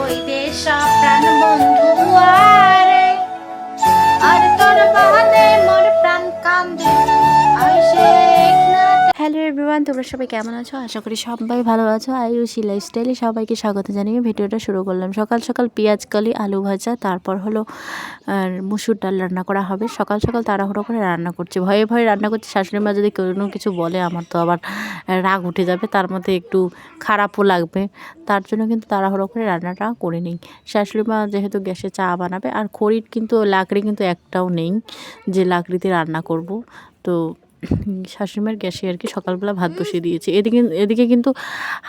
ওই দেশ প্রাণ বন্ধু আরে আর তোর বাদে মোর প্রাণ কান্দে আইসে না। হ্যালো এভরিওয়ান, তোমরা সবাই কেমন আছো? আশা করি সবাই ভালো আছো। আয়ুষী লাইফস্টাইলে সবাইকে স্বাগত জানিয়ে ভিডিওটা শুরু করলাম। সকাল সকাল পেঁয়াজ কলি আলু ভাজা, তারপর হলো আর মুসুর ডাল রান্না করা হবে। সকাল সকাল তাড়াহুড়ো করে রান্না করছি, ভয়ে ভয়ে রান্না করছি। শাশুড়ি মা যদি কোনো কিছু বলে আমার তো আবার রাগ উঠে যাবে, তার মধ্যে একটু খারাপও লাগবে। তার জন্য কিন্তু তাড়াহুড়ো করে রান্নাটা করে নিই। শাশুড়ি মা যেহেতু গ্যাসে চা বানাবে, আর খড়ির কিন্তু লাকড়ি কিন্তু একটাও নেই যে লাকড়িতে রান্না করব। তো শাশুড়িমার গ্যাসে আর কি সকালবেলা ভাত বসিয়ে দিয়েছে। এদিকে কিন্তু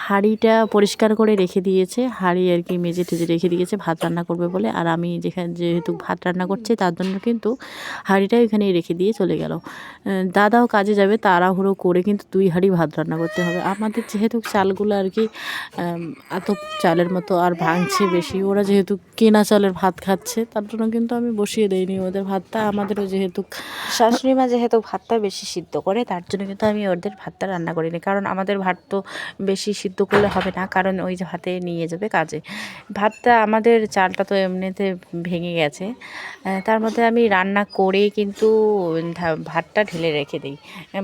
হাঁড়িটা পরিষ্কার করে রেখে দিয়েছে, হাঁড়ি আর কি মেজে টেজে রেখে দিয়েছে ভাত রান্না করবে বলে। আর আমি যেহেতু ভাত রান্না করছি তার জন্য কিন্তু হাঁড়িটা এখানেই রেখে দিয়ে চলে গেল। দাদাও কাজে যাবে, তাড়াহুড়ো করে কিন্তু 2 হাঁড়ি ভাত রান্না করতে হবে। আমাদের যেহেতু চালগুলো আর কি এত চালের মতো আর ভাঙছে বেশি, ওরা যেহেতু কেনা চালের ভাত খাচ্ছে তার জন্য কিন্তু আমি বসিয়ে দেইনি ওদের ভাতটা। আমাদেরও যেহেতু শাশুড়ি মা যেহেতু ভাতটা বেশি সিদ্ধ করে, তার জন্য কিন্তু আমি ওদের ভাতটা রান্না করিনি। কারণ আমাদের ভাত তো বেশি সিদ্ধ করলে হবে না, কারণ ওই যে ভাতে নিয়ে যাবে কাজে। ভাতটা আমাদের চালটা তো এমনিতে ভেঙে গেছে, তার মধ্যে আমি রান্না করে কিন্তু ভাতটা ঢেলে রেখে দিই,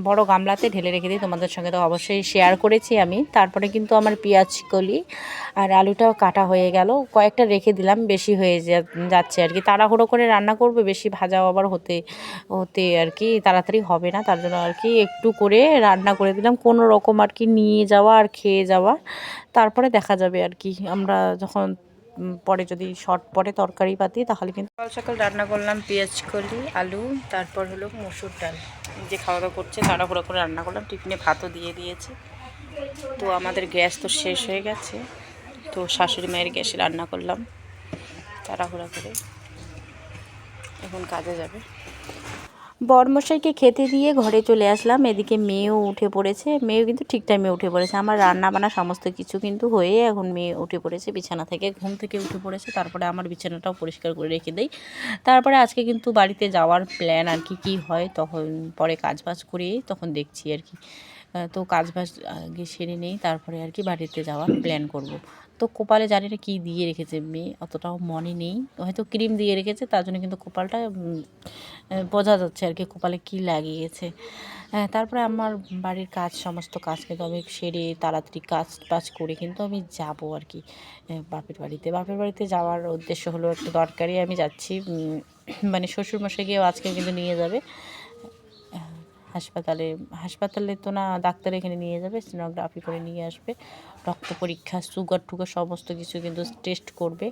বড় গামলাতে ঢেলে রেখে দিই। তোমাদের সঙ্গে তো অবশ্যই শেয়ার করেছি আমি। তারপরে কিন্তু আমার পেঁয়াজ কলি আর আলুটাও কাটা হয়ে গেল, কয়েকটা রেখে দিলাম, বেশি হয়ে যাচ্ছে আর কি। তাড়াহুড়ো করে রান্না করবে, বেশি ভাজাও আবার হতে হতে আর কি তাড়াতাড়ি হবে না, তার জন্য আর কি একটু করে রান্না করে দিলাম, কোনো রকম আর কি নিয়ে যাওয়া আর খেয়ে যাওয়া। তারপরে দেখা যাবে আর কি, আমরা যখন পরে যদি শর্ট পরে তরকারি পাতি তাহলে কিন্তু। সকাল সকাল রান্না করলাম পেঁয়াজ কলি আলু, তারপর হলো মসুর ডাল। যে খাওয়া দাওয়া করছে তাড়াহুড়ো করে রান্না করলাম, টিফিনে ভাতও দিয়ে দিয়েছে। তো আমাদের গ্যাস তো শেষ হয়ে গেছে, তো শাশুড়ি মায়ের গ্যাসে রান্না করলাম তাড়াহুড়া করে। এখন কাজে যাবে। বরমশাইকে খেতে দিয়ে ঘরে চলে আসলাম। এদিকে মেয়েও উঠে পড়েছে, মেয়েও কিন্তু ঠিক টাইমে উঠে পড়েছে। আমার রান্না বান্না সমস্ত কিছু কিন্তু হয়ে এখন মেয়ে উঠে পড়েছে বিছানা থেকে, ঘুম থেকে উঠে পড়েছে। তারপরে আমার বিছানাটাও পরিষ্কার করে রেখে দেই। তারপরে আজকে কিন্তু বাড়িতে যাওয়ার প্ল্যান আর কি হয়, তখন পরে কাজবাজ করে তখন দেখছি আর কি। তো কাজবাজ আগে সেরে নেই, তারপরে আর কি বাড়িতে যাওয়ার প্ল্যান করব। তো কপালে জানি না কী দিয়ে রেখেছে মেয়ে, অতটাও মনে নেই, হয়তো ক্রিম দিয়ে রেখেছে, তার জন্য কিন্তু কপালটা বোঝা যাচ্ছে আর কি কপালে কী লাগিয়েছে। তারপরে আমার বাড়ির কাজ সমস্ত কাজ কিন্তু আমি সেরে তাড়াতাড়ি কাজ বাজ করে কিন্তু আমি যাব আর কি বাপের বাড়িতে যাওয়ার উদ্দেশ্য হলো একটু দরকারি আমি যাচ্ছি। মানে শ্বশুরমশাইকেও আজকে কিন্তু নিয়ে যাবে হাসপাতালে তো না, ডাক্তার এখানে নিয়ে যাবে, সোনোগ্রাফি করে নিয়ে আসবে, রক্ত পরীক্ষা সুগার টুগার সমস্ত কিছু কিন্তু টেস্ট করবে,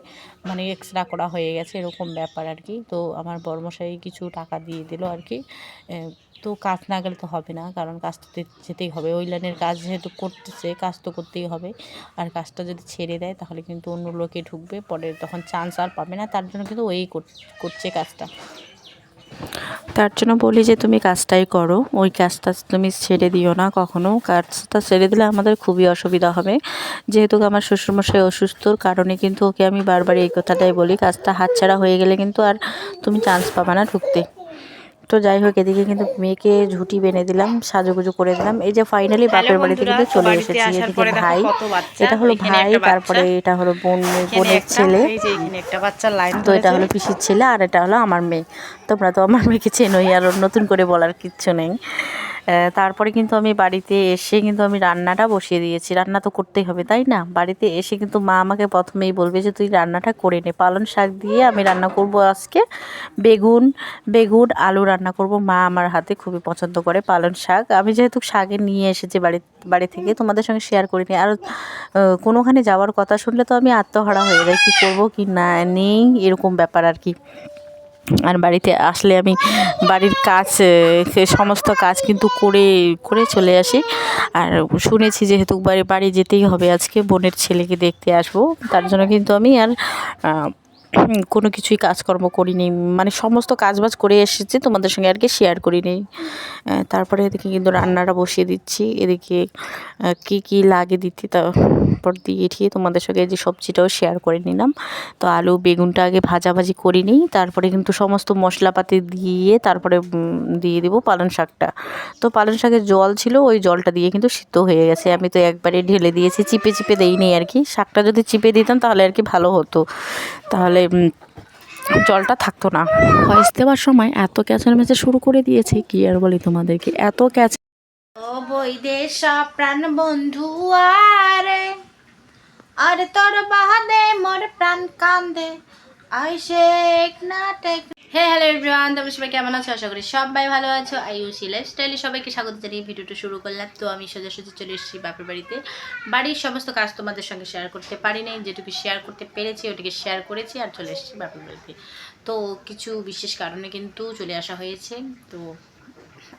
মানে এক্সরে করা হয়ে গেছে এরকম ব্যাপার আর কি। তো আমার বড়মশাই কিছু টাকা দিয়ে দিল আর কি। তো কাজ না গেলে তো হবে না, কারণ কাজ তো যেতেই হবে, ওই লাইনের কাজ যেহেতু করতেছে কাজ তো করতেই হবে। আর কাজটা যদি ছেড়ে দেয় তাহলে কিন্তু অন্য লোকে ঢুকবে, পরে তখন চান্স আর পাবে না, তার জন্য কিন্তু ওই করছে কাজটা। তার জন্য বলি যে তুমি কাজটাই করো, ওই কাজটা তুমি ছেড়ে দিও না কখনো। কাজটা ছেড়ে দিলে আমাদের খুবই অসুবিধা হবে। যেহেতু আমার শ্বশুরমশাই অসুস্থর কারণে কিন্তু ওকে আমি বারবার এই কথাটাই বলি, কাজটা হাতছাড়া হয়ে গেলে কিন্তু আর তুমি চান্স পাবে না ঢুকতে। তো যাই হোক, এদিকে কিন্তু মেয়েকে ঝুঁটি বেঁধে দিলাম, সাজুগুজু করে দিলাম। এই যে ফাইনালি বাপের বাড়িতে কিন্তু চলে এসেছি। এদিকে ভাই, এটা হলো ভাই, তারপরে এটা হলো বোনের ছেলে, তো এটা হলো পিসির ছেলে, আর এটা হলো আমার মেয়ে। তোমরা তো আমার মেয়েকে চেনোই, আর নতুন করে বলার কিচ্ছু নেই। তারপরে কিন্তু আমি বাড়িতে এসে কিন্তু আমি রান্নাটা বসিয়ে দিয়েছি। রান্না তো করতেই হবে, তাই না? বাড়িতে এসে কিন্তু মা আমাকে প্রথমেই বলবে যে তুই রান্নাটা করে নে। পালং শাক দিয়ে আমি রান্না করব আজকে, বেগুন আলু রান্না করব। মা আমার হাতে খুবই পছন্দ করে পালং শাক। আমি যেহেতু শাকে নিয়ে এসেছি বাড়ি থেকে, তোমাদের সঙ্গে শেয়ার করিনি। আর কোনোখানে যাওয়ার কথা শুনলে তো আমি আত্মহারা হয়ে যাই, কী করব কি না নেই এরকম ব্যাপার আর কি। আর বাড়িতে আসলে আমি বাড়ির কাজ সমস্ত কাজ কিন্তু করে চলে আসি। আর শুনেছি যেহেতু বাড়ি যেতেই হবে আজকে, বোনের ছেলেকে দেখতে আসবো, তার জন্য কিন্তু আমি আর কোনো কিছুই কাজকর্ম করিনি, মানে সমস্ত কাজবাজ করে এসেছি, তোমাদের সঙ্গে আর কি শেয়ার করিনি। তারপরে এদিকে কিন্তু রান্নাটা বসিয়ে দিচ্ছি। এদিকে কি কি লাগে দিতে, তারপর দিয়ে ঠিয়ে তোমাদের সঙ্গে যে সবজিটাও শেয়ার করে নিলাম। তো আলু বেগুনটা আগে ভাজাভাজি করে নিই, তারপরে কিন্তু সমস্ত মশলাপাতি দিয়ে তারপরে দিয়ে দেবো পালং শাকটা। তো পালং শাকের জল ছিল, ওই জলটা দিয়ে কিন্তু সিদ্ধ হয়ে গেছে। আমি তো একবারে ঢেলে দিয়েছি, চিপে চিপে দেইনি আর কি। শাকটা যদি চিপে দিতাম তাহলে আর কি ভালো হতো, তাহলে জলটা থাকতো না। ভয়েস দেওয়ার সময় এত ক্যাচারমেচে শুরু করে দিয়েছে কি আর বলি তোমাদেরকে, এত ক্যাচ। ও বৈদেশ প্রাণ বন্ধু আরে, আরে তোর বাহাদে মোর প্রাণ কান্দে আইসে নাটক। হে হ্যালো এভরিওয়ান, তোমরা সবাই কেমন আছো? আশা করি সবাই ভালো আছো। আইউসি লাইফস্টাইলে সবাইকে স্বাগত জানিয়ে ভিডিওটা শুরু করলাম। তো আমি সোজাসুজি চলে এসেছি বাপের বাড়িতে। বাড়ির সমস্ত কাজ তোমাদের সঙ্গে শেয়ার করতে পারি নাই, যেটুকু শেয়ার করতে পেরেছি ওটিকে শেয়ার করেছি আর চলে এসেছি বাপের বাড়িতে। তো কিছু বিশেষ কারণে কিন্তু চলে আসা হয়েছে, তো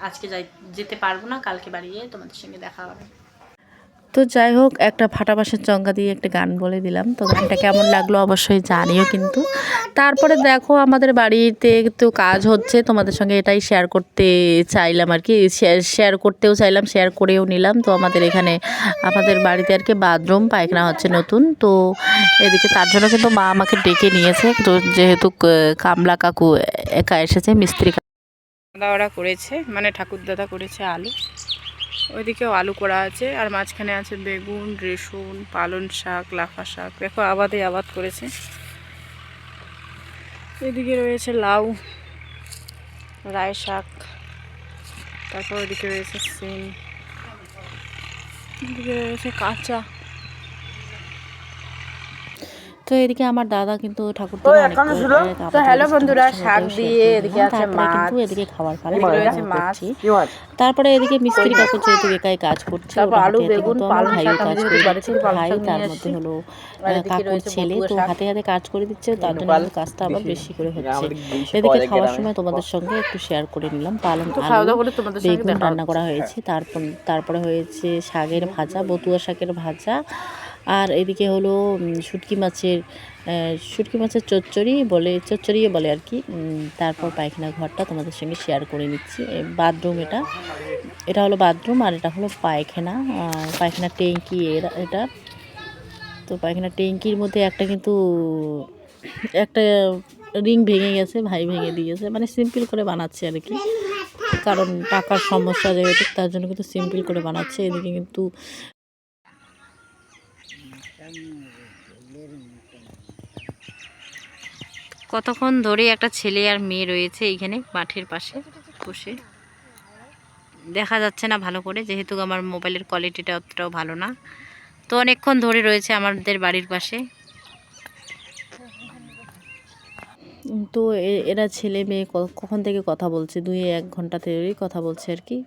আজকে যেতে পারবো না, কালকে বাড়ি গিয়ে তোমাদের সঙ্গে দেখা হবে। তো যাই হোক, একটা ফাটা বাঁশের চঙ্গা দিয়ে একটা গান বলে দিলাম। তো গানটা কেমন লাগলো অবশ্যই জানিও কিন্তু। তারপরে দেখো আমাদের বাড়িতে তো কাজ হচ্ছে, তোমাদের সঙ্গে এটাই শেয়ার করতে চাইলাম আর কি, শেয়ার করতেও চাইলাম, শেয়ার করেও নিলাম। তো আমাদের এখানে আমাদের বাড়িতে আর কি বাথরুম পায়খানা হচ্ছে নতুন। তো এদিকে তার জন্য কিন্তু মা আমাকে ডেকে নিয়েছে, তো যেহেতু কামলা কাকু একা এসেছে, মিস্ত্রি দাওয়া করেছে, মানে ঠাকুরদাদা করেছে আলু, ওইদিকেও আলু করা আছে, আর মাঝখানে আছে বেগুন, রসুন, পালং শাক, লাফা শাক। দেখো আবাদ করেছে। এদিকে রয়েছে লাউ, রায় শাক, তারপর ওইদিকে রয়েছে সিম, এদিকে রয়েছে কাঁচা। তো এদিকে আমার দাদা কিন্তু ঠাকুর হ্যালো বন্ধুরা, শাক দিয়ে এদিকে আছে মাছ, কিন্তু এদিকে খাবার পালে করছি। তারপরে এদিকে মিস্ত্রি কাকু যেহেতু একাই কাজ করছে, আলু বেগুন পালং শাক কাজ করে দিচ্ছে ভাই, তার মধ্যে হলো কাকুর ছেলে, তো হাতে হাতে কাজ করে দিচ্ছে, তার জন্য কাজটা আবার বেশি করে হচ্ছে। এদিকে খাওয়ার সময় তোমাদের সঙ্গে একটু শেয়ার করে নিলাম। পালং আলু বেগুন রান্না করা হয়েছে, তারপরে হয়েছে শাকের ভাজা, বতুয়া শাকের ভাজা, আর এদিকে হলো শুটকি মাছের চচ্চড়ি বলে আর কি। তারপর পায়খানা ঘরটা তোমাদের সঙ্গে শেয়ার করে নিচ্ছি। বাথরুম, এটা হলো বাথরুম, আর এটা হলো পায়খানা ট্যাঙ্কি এটা। তো পায়খানা ট্যাঙ্কির মধ্যে একটা রিং ভেঙে গেছে, ভাই ভেঙে দিয়েছে, মানে সিম্পল করে বানাচ্ছে আর কি, কারণ টাকার সমস্যা যেহেতু, তার জন্য কিন্তু সিম্পল করে বানাচ্ছে। এদিকে কিন্তু কতক্ষণ ধরে একটা ছেলে আর মেয়ে রয়েছে এইখানে মাঠের পাশে বসে, দেখা যাচ্ছে না ভালো করে যেহেতু আমার মোবাইলের কোয়ালিটিটা অতটাও ভালো না। তো অনেকক্ষণ ধরে রয়েছে আমাদের বাড়ির পাশে। তো এরা ছেলে মেয়ে কখন থেকে কথা বলছে, 2-1 ঘন্টা ধরেই কথা বলছে আর কি,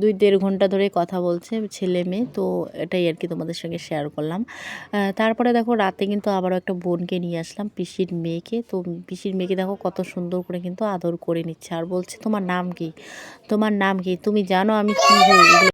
2-1.5 ঘন্টা ধরে কথা বলছে ছেলে মেয়ে। তো এটাই আর কি তোমাদের সঙ্গে শেয়ার করলাম। তারপরে দেখো রাতে কিন্তু আবারও একটা বোনকে নিয়ে আসলাম, পিসির মেয়েকে। তো পিসির মেয়েকে দেখো কত সুন্দর করে কিন্তু আদর করে নিচ্ছে, আর বলছে তোমার নাম কি, তুমি জানো আমি কী হই।